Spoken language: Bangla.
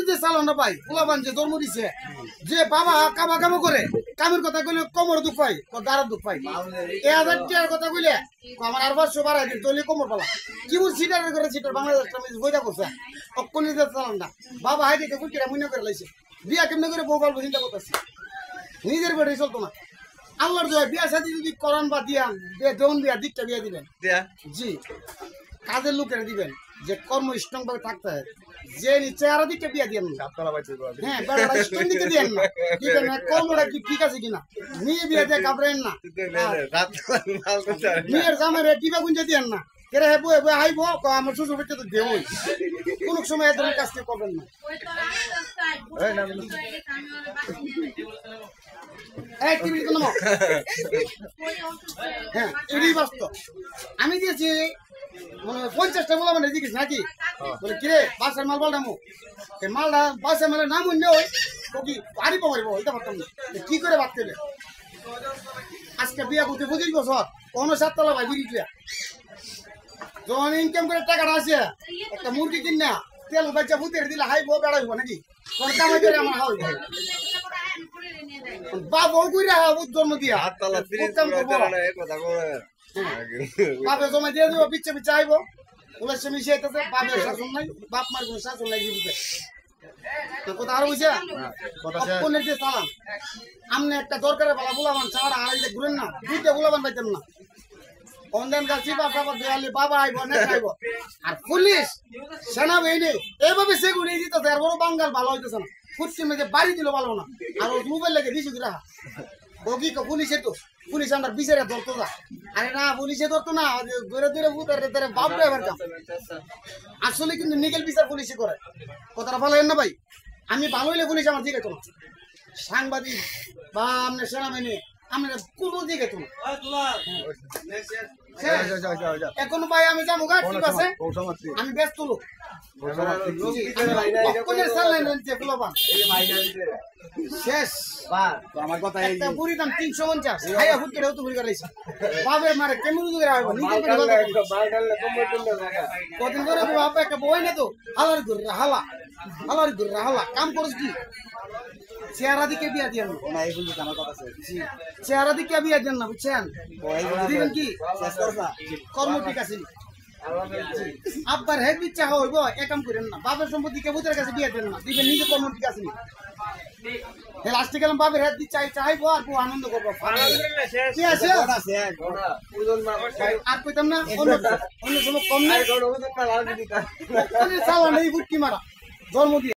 যে চালানো পাই পোলাপান যে জন্ম দিছে যে বাবা কামা কামা করে কামের কথা কইলে কোমর দুঃখ পাই দাঁড়ার দুঃখ পাই 1000 টাকার কথা কইলে আমার আর 500 বাড়াই দিন তৈলে কোমর পালা কি বল সিটার করে সিটার বাংলাদেশ বইটা করছে অকলি যে চালান না বাবা হাই দেখে কুটিরা মনে করে লাইছে বিয়া কেমনে করে বউ গল্প চিন্তা করতেছে নিজের বেড়ে চলতো না আল্লাহর জয় বিয়া শাদী যদি করান বা দিয়া দেন বিয়া দিকটা বিয়া দিবেন জি কাজের লোকের দিবেন যে কর্ম স্ট্রং ভাবে থাকতে হয় যে চেহারা দিকে বিয়া দিয়েন না হ্যাঁ বেড়াটা স্ট্রং দিকে দিয়েন না দিবেন না কর্মটা কি ঠিক আছে কিনা নিয়ে বিয়া দিয়ে ঘাবড়েন না মেয়ের জামাই দিবা গুঞ্জে দিয়েন না কেরে হেবো হেবো আইবো আমার শ্বশুর বাড়িতে তো দেবই কোন সময় এদের কাজ কেউ করবেন না হ্যাঁ এটাই বাস্তব আমি দিয়েছি মানে 50টা বলা মানে জিজ্ঞেস নাকি বলে কিরে বাসার মাল বালটামো মালটা বাসার মালের নাম অন্য ওই কি বাড়ি পাবো এটা পারতাম না কি করে বাড়তে আজকে বিয়া করতে 25 বছর কোনো 7 তলা ভাই বিড়ি যখন ইনকাম করে টাকাটা আছে একটা মুরগি কিনা তেল বাচ্চা ভূতের দিলে হাইবো বেড়াইবো নাকি কোন কামাই করে আমার হাওয়াই ভাই বাবা কইরা জন্ম দিয়া বাপে জমা দিয়ে দিব পিচ্ছে পিচ্ছে আইবো ওদের সে মিশে আইতেছে বাপের শাসন নাই বাপ মার কোনো শাসন নাই দিবে কথা আরো বুঝছে অপনের যে সালাম আমনে একটা দরকারে বলা বুলাবান ছাড়া আর এই ঘুরেন না দুইটা বুলাবান পাইতেন না অনলাইন গাছি বাবা দেয়ালি বাবা আইবো না আইবো আর পুলিশ সেনাবাহিনী এইভাবে সেগুলি দিতেছে আর বড় বাঙ্গাল ভালো হইতেছে না ফুটকি মেঝে বাড়ি দিল ভালো না আর ওর মোবাইল লেগে দিছি দিলা বগি কো পুলিশে তো পুলিশ আমরা বিচারে ধরতো না আরে না পুলিশে ধরতো না ধরে ধরে ভূতের বাপ ড্রাইভার কাম আসলে কিন্তু নিগেল বিচার পুলিশে করে কথাটা ভালো না ভাই আমি ভালো হইলে পুলিশ আমার দিকে তো সাংবাদিক বা আপনার সেনাবাহিনী আমরা কোনো দিকে তো এখন ভাই আমি যাবো গা ঠিক আছে আমি ব্যস্ত লোক শেষ আমার কথা একটা বুড়ি দাম 350 খাইয়া ফুট কেটে তো বুড়ি করাইছে বাপের মারে কেমন করে আইবো নিজে কদিন ধরে বাপ একটা বই না তো হালার ঘুরে হালা কাম করছ কি চেহারা দিকে বিয়া দিয়েন না এই বলতে আমার কথা আছে জি চেহারা দিকে বিয়া দেন না বুঝছেন দিবেন কি কর্ম ঠিক আছে আব্বার হেড ইচ্ছা হইব একাম করেন না বাপের সম্পত্তি কে বুতের কাছে বিয়ে দেন না দিবেন নিজে কর্ম ঠিক আছে লাস্টে গেলাম বাপের হেড দিচ্ছা চাইবো আর খুব আনন্দ করবো আর কইতাম না অন্য সময় কম না চালা নেই বুটকি মারা জন্ম দিয়ে